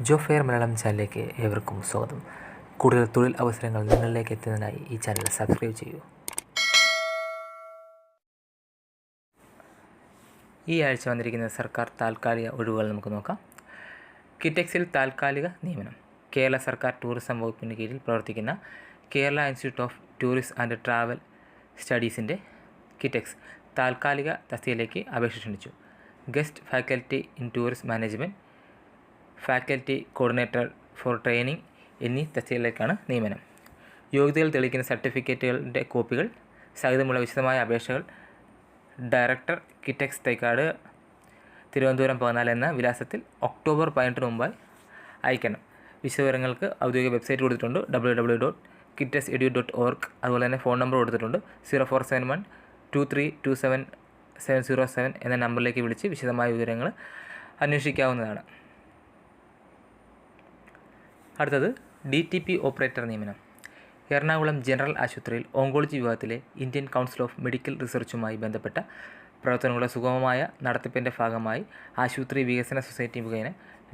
Job fair Malayalam ചാനലിലേക്ക് ഏവർക്കും സ്വാഗതം. കൂടുതൽ തൊഴിൽ അവസരങ്ങൾ നിങ്ങളിലേക്ക് എത്തുന്നതിനായി ഈ ചാനൽ സബ്സ്ക്രൈബ് ചെയ്യൂ. ഈ ആഴ്ച വന്നിരിക്കുന്ന സർക്കാർ താൽക്കാലിക ഒഴിവുകൾ നമുക്ക് നോക്കാം. കിറ്റെക്സിൽ താൽക്കാലിക നിയമനം. കേരള സർക്കാർ ടൂറിസം വകുപ്പിന് കീഴിൽ പ്രവർത്തിക്കുന്ന Kerala institute of tourism and travel സ്റ്റഡീസിൻ്റെ കിറ്റെക്സ് താൽക്കാലിക തസ്തികയിലേക്ക് അപേക്ഷ ക്ഷണിച്ചു. Guest faculty in tourism management, faculty coordinator for training എന്നീ തസ്തികകളിലേക്കാണ് നിയമനം. യോഗ്യതകൾ തെളിയിക്കുന്ന സർട്ടിഫിക്കറ്റുകളുടെ കോപ്പികൾ സഹിതമുള്ള വിശദമായ അപേക്ഷകൾ ഡയറക്ടർ, കിറ്റെക്സ്, തൈക്കാട്, തിരുവനന്തപുരം 14 എന്ന വിലാസത്തിൽ ഒക്ടോബർ 18 മുമ്പായി അയക്കണം. വിശദവിവരങ്ങൾക്ക് ഔദ്യോഗിക വെബ്സൈറ്റ് കൊടുത്തിട്ടുണ്ട്, www.kitexedu.org. അതുപോലെ തന്നെ ഫോൺ നമ്പർ കൊടുത്തിട്ടുണ്ട്, 0471232777 എന്ന നമ്പറിലേക്ക് വിളിച്ച് വിശദമായ വിവരങ്ങൾ അന്വേഷിക്കാവുന്നതാണ്. അടുത്തത് DTP ഓപ്പറേറ്റർ നിയമനം. എറണാകുളം ജനറൽ ആശുപത്രിയിൽ ഓങ്കോളജി വിഭാഗത്തിലെ ഇന്ത്യൻ കൗൺസിൽ ഓഫ് മെഡിക്കൽ റിസർച്ചുമായി ബന്ധപ്പെട്ട പ്രവർത്തനങ്ങളുടെ സുഗമമായ നടത്തിപ്പിൻ്റെ ഭാഗമായി ആശുപത്രി വികസന സൊസൈറ്റി മുഖേന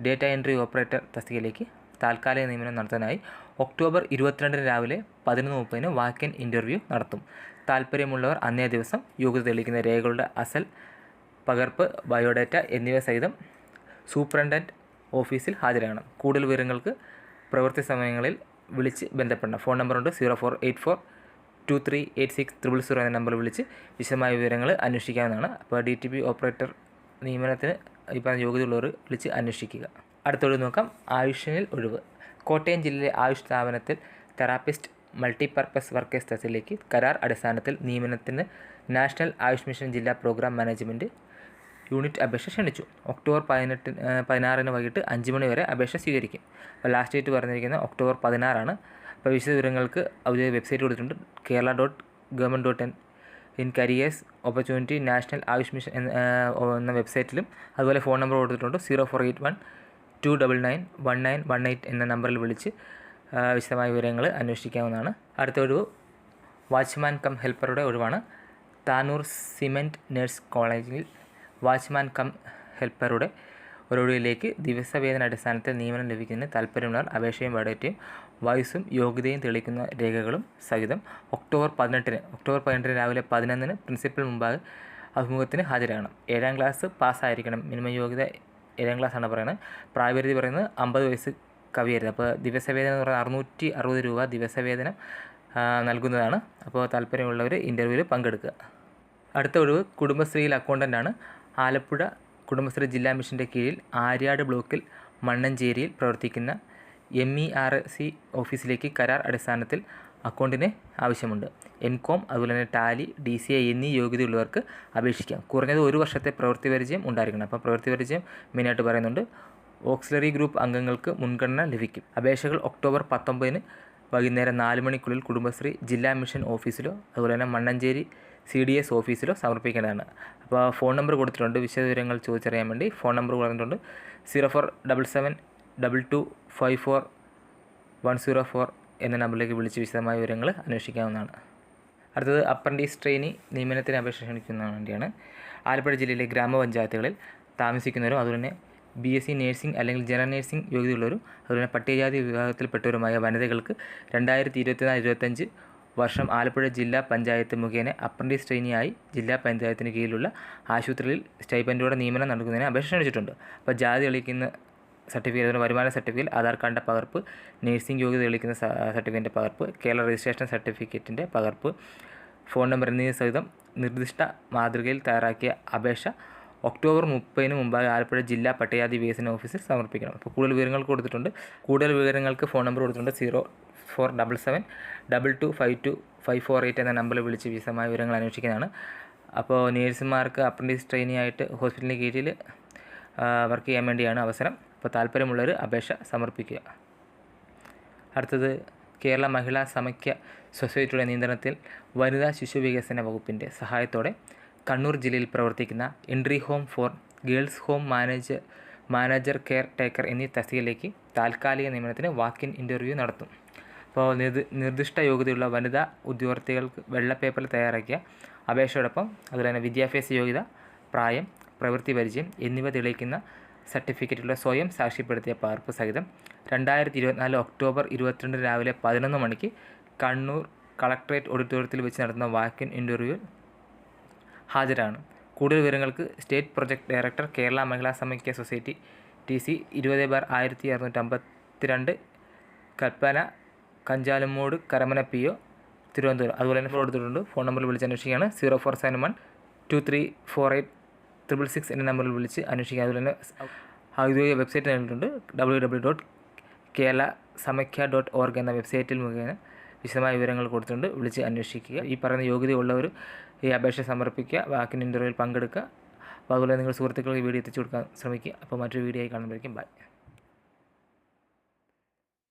ഡേറ്റ എൻട്രി ഓപ്പറേറ്റർ തസ്തികയിലേക്ക് താൽക്കാലിക നിയമനം നടത്താനായി ഒക്ടോബർ 22 രാവിലെ 11:30 വാക്ക് ഇൻ ഇൻ്റർവ്യൂ നടത്തും. താൽപ്പര്യമുള്ളവർ അന്നേ ദിവസം യോഗ്യത തെളിയിക്കുന്ന രേഖകളുടെ അസൽ പകർപ്പ്, ബയോഡാറ്റ എന്നിവ സഹിതം സൂപ്രണ്ടൻ്റ് ഓഫീസിൽ ഹാജരാകണം. കൂടുതൽ വിവരങ്ങൾക്ക് പ്രവൃത്തി സമയങ്ങളിൽ വിളിച്ച് ബന്ധപ്പെടണം. ഫോൺ നമ്പറുണ്ട്, 0484238600 എന്ന നമ്പറിൽ വിളിച്ച് വിശദമായ വിവരങ്ങൾ അന്വേഷിക്കാവുന്നതാണ്. അപ്പോൾ DTP ഓപ്പറേറ്റർ നിയമനത്തിന് ഇപ്പോൾ യോഗ്യതയുള്ളവർ വിളിച്ച് അന്വേഷിക്കുക. അടുത്തൊഴിവ് നോക്കാം. ആയുഷിനിൽ ഒഴിവ്. കോട്ടയം ജില്ലയിലെ ആയുഷ് സ്ഥാപനത്തിൽ തെറാപ്പിസ്റ്റ് മൾട്ടിപർപ്പസ് വർക്കേഴ്സ് തസ്തികയിലേക്ക് കരാർ അടിസ്ഥാനത്തിൽ നിയമനത്തിന് നാഷണൽ ആയുഷ് മിഷൻ ജില്ലാ പ്രോഗ്രാം മാനേജ്മെൻറ്റ് യൂണിറ്റ് അപേക്ഷ ക്ഷണിച്ചു. ഒക്ടോബർ 16 വൈകിട്ട് 5 മണി വരെ അപേക്ഷ സ്വീകരിക്കും. അപ്പോൾ ലാസ്റ്റ് ഡേറ്റ് പറഞ്ഞിരിക്കുന്നത് ഒക്ടോബർ 16. അപ്പോൾ വിശദവിവരങ്ങൾക്ക് ഔദ്യോഗിക വെബ്സൈറ്റ് കൊടുത്തിട്ടുണ്ട്, kerala.government.in. In careers opportunity national Ayush mission എന്ന വെബ്സൈറ്റിലും. അതുപോലെ ഫോൺ നമ്പർ കൊടുത്തിട്ടുണ്ട്, 0481299118 എന്ന നമ്പറിൽ വിളിച്ച് വിശദമായ വിവരങ്ങൾ അന്വേഷിക്കാവുന്നതാണ്. അടുത്ത ഒഴിവ് വാച്ച്മാൻ കം ഹെൽപ്പറുടെ ഒഴിവാണ്. താനൂർ സിമെൻറ്റ് നഴ്സ് കോളേജിൽ വാച്ച്മാൻ കം ഹെൽപ്പറുടെ ഒഴിവിലേക്ക് ദിവസവേതന അടിസ്ഥാനത്തിൽ നിയമനം ലഭിക്കുന്നതിന് താൽപ്പര്യമുള്ളവർ അപേക്ഷയും ബയോഡേറ്റയും വയസ്സും യോഗ്യതയും തെളിയിക്കുന്ന രേഖകളും സഹിതം ഒക്ടോബർ 18 രാവിലെ 11 പ്രിൻസിപ്പൽ മുമ്പാകെ അഭിമുഖത്തിന് ഹാജരാകണം. 7ാം ക്ലാസ് പാസ്സായിരിക്കണം. മിനിമം യോഗ്യത 7ാം ക്ലാസ്സാണ് പറയുന്നത്. പ്രായപരിധി പറയുന്നത് 50 വയസ്സ് കവിയരുത്. അപ്പോൾ ദിവസവേതനം എന്ന് പറയുന്നത് 660 രൂപ ദിവസവേതനം നൽകുന്നതാണ്. അപ്പോൾ താല്പര്യമുള്ളവർ ഇൻ്റർവ്യൂവിൽ പങ്കെടുക്കുക. അടുത്ത ഒഴിവ് കുടുംബശ്രീയിൽ അക്കൗണ്ടൻ്റാണ്. ആലപ്പുഴ കുടുംബശ്രീ ജില്ലാ മിഷൻ്റെ കീഴിൽ ആര്യാട് ബ്ലോക്കിൽ മണ്ണഞ്ചേരിയിൽ പ്രവർത്തിക്കുന്ന MERC ഓഫീസിലേക്ക് കരാർ അടിസ്ഥാനത്തിൽ അക്കൗണ്ടിന് ആവശ്യമുണ്ട്. എൻകോം, അതുപോലെ തന്നെ ടാലി, DCI എന്നീ യോഗ്യതയുള്ളവർക്ക് അപേക്ഷിക്കാം. കുറഞ്ഞത് 1 വർഷത്തെ പ്രവൃത്തി പരിചയം ഉണ്ടായിരിക്കണം. അപ്പോൾ പ്രവൃത്തി പരിചയം മെയിനായിട്ട് പറയുന്നുണ്ട്. ഓക്സിലറി ഗ്രൂപ്പ് അംഗങ്ങൾക്ക് മുൻഗണന ലഭിക്കും. അപേക്ഷകൾ ഒക്ടോബർ 19 വൈകുന്നേരം 4 മണിക്കുള്ളിൽ കുടുംബശ്രീ ജില്ലാ മിഷൻ ഓഫീസിലോ അതുപോലെ തന്നെ മണ്ണഞ്ചേരി CDS ഓഫീസിലോ സമർപ്പിക്കേണ്ടതാണ്. അപ്പോൾ ഫോൺ നമ്പർ കൊടുത്തിട്ടുണ്ട്. വിശദവിവരങ്ങൾ ചോദിച്ചറിയാൻ വേണ്ടി ഫോൺ നമ്പർ കൊടുത്തിട്ടുണ്ട്, 04772254 എന്ന നമ്പറിലേക്ക് വിളിച്ച് വിശദമായ വിവരങ്ങൾ അന്വേഷിക്കാവുന്നതാണ്. അടുത്തത് അപ്രൻറ്റീസ് ട്രെയിനി നിയമനത്തിന് അപേക്ഷ ക്ഷണിക്കുന്നതിന് വേണ്ടിയാണ്. ആലപ്പുഴ ജില്ലയിലെ ഗ്രാമപഞ്ചായത്തുകളിൽ താമസിക്കുന്നവരും അതുപോലെ തന്നെ BSc നേഴ്സിംഗ് അല്ലെങ്കിൽ ജനറൽ നേഴ്സിംഗ് യോഗ്യതയുള്ളവരും അതുപോലെ തന്നെ പട്ടികജാതി വിഭാഗത്തിൽപ്പെട്ടവരുമായ വനിതകൾക്ക് 2024-25 വർഷം ആലപ്പുഴ ജില്ലാ പഞ്ചായത്ത് മുഖേന അപ്രൻറ്റീസ് ട്രെയിനിയായി ജില്ലാ പഞ്ചായത്തിന് കീഴിലുള്ള ആശുപത്രിയിൽ സ്റ്റൈപ്പൻഡോടെ നിയമനം നടക്കുന്നതിന് അപേക്ഷ ക്ഷണിച്ചിട്ടുണ്ട്. അപ്പോൾ ജാതി തെളിയിക്കുന്ന സർട്ടിഫിക്കറ്റ്, വരുമാന സർട്ടിഫിക്കറ്റ്, ആധാർ കാർഡിൻ്റെ പകർപ്പ്, നേഴ്സിംഗ് യോഗ്യത തെളിയിക്കുന്ന സർട്ടിഫിക്കറ്റിൻ്റെ പകർപ്പ്, കേരള രജിസ്ട്രേഷൻ സർട്ടിഫിക്കറ്റിൻ്റെ പകർപ്പ്, ഫോൺ നമ്പർ എന്നിവ സഹിതം നിർദ്ദിഷ്ട മാതൃകയിൽ തയ്യാറാക്കിയ അപേക്ഷ ഒക്ടോബർ 30 മുമ്പായി ആലപ്പുഴ ജില്ലാ പട്ടികജാതി വികസന ഓഫീസിൽ സമർപ്പിക്കണം. അപ്പോൾ കൂടുതൽ വിവരങ്ങൾ കൊടുത്തിട്ടുണ്ട്. കൂടുതൽ വിവരങ്ങൾക്ക് ഫോൺ നമ്പർ കൊടുത്തിട്ടുണ്ട്, 0477225258 എന്ന നമ്പറിൽ വിളിച്ച് വിശദമായ വിവരങ്ങൾ അന്വേഷിക്കുന്നതാണ്. അപ്പോൾ നേഴ്സുമാർക്ക് അപ്രൻറ്റീസ് ട്രെയിനി ആയിട്ട് ഹോസ്പിറ്റലിന് കീഴിൽ വർക്ക് ചെയ്യാൻ വേണ്ടിയാണ് അവസരം. അപ്പോൾ താല്പര്യമുള്ളവർ അപേക്ഷ സമർപ്പിക്കുക. അടുത്തത് കേരള മഹിളാ സമാഖ്യ സൊസൈറ്റിയുടെ നിയന്ത്രണത്തിൽ വനിതാ ശിശു വികസന വകുപ്പിൻ്റെ സഹായത്തോടെ കണ്ണൂർ ജില്ലയിൽ പ്രവർത്തിക്കുന്ന entry home for girls home manager care taker എന്നീ തസ്തികയിലേക്ക് താൽക്കാലിക നിയമനത്തിന് വാക്ക് ഇൻ ഇൻ്റർവ്യൂ നടത്തും. അപ്പോൾ നിർദ്ദിഷ്ട യോഗ്യതയുള്ള വനിതാ ഉദ്യോഗാർത്ഥികൾക്ക് വെള്ള പേപ്പറിൽ തയ്യാറാക്കിയ അപേക്ഷയോടൊപ്പം അതുപോലെ തന്നെ വിദ്യാഭ്യാസ യോഗ്യത, പ്രായം, പ്രവൃത്തി പരിചയം എന്നിവ തെളിയിക്കുന്ന സർട്ടിഫിക്കറ്റുള്ള സ്വയം സാക്ഷ്യപ്പെടുത്തിയ പകർപ്പ് സഹിതം 2024 ഒക്ടോബർ 22 രാവിലെ 11 മണിക്ക് കണ്ണൂർ കളക്ടറേറ്റ് ഓഡിറ്റോറിയത്തിൽ വെച്ച് നടത്തുന്ന വാക്കിൻ ഇൻ്റർവ്യൂവിൽ ഹാജരാണ്. കൂടുതൽ വിവരങ്ങൾക്ക് സ്റ്റേറ്റ് പ്രൊജക്ട് ഡയറക്ടർ, കേരള മഹിളാ സമാഖ്യ സൊസൈറ്റി, TC 20/1652, കൽപ്പന, കഞ്ചാലമ്മൂട്, കരമന PO, തിരുവനന്തപുരം. അതുപോലെ തന്നെ ഫോൺ എടുത്തിട്ടുണ്ട്. ഫോൺ നമ്പറിൽ വിളിച്ച് അന്വേഷിക്കുകയാണ് 0471234866 എന്ന നമ്പറിൽ വിളിച്ച് അന്വേഷിക്കുക. അതുപോലെ തന്നെ ഔദ്യോഗിക വെബ്സൈറ്റ് നൽകിയിട്ടുണ്ട് www.keralasamkhya.org എന്ന വെബ്സൈറ്റിൽ മുഖേന വിശദമായ വിവരങ്ങൾ കൊടുത്തിട്ടുണ്ട്. വിളിച്ച് അന്വേഷിക്കുക. ഈ പറയുന്ന യോഗ്യതയുള്ളവർ ഈ അപേക്ഷ സമർപ്പിക്കുക, വാക്കിൻ ഇൻ്റർവ്യൂവിൽ പങ്കെടുക്കുക. അപ്പോൾ അതുപോലെ നിങ്ങൾ സുഹൃത്തുക്കൾക്ക് വീഡിയോ എത്തിച്ചു കൊടുക്കാൻ ശ്രമിക്കുക. അപ്പോൾ മറ്റൊരു വീഡിയോ ആയി കാണുമ്പോഴേക്കും ബൈ.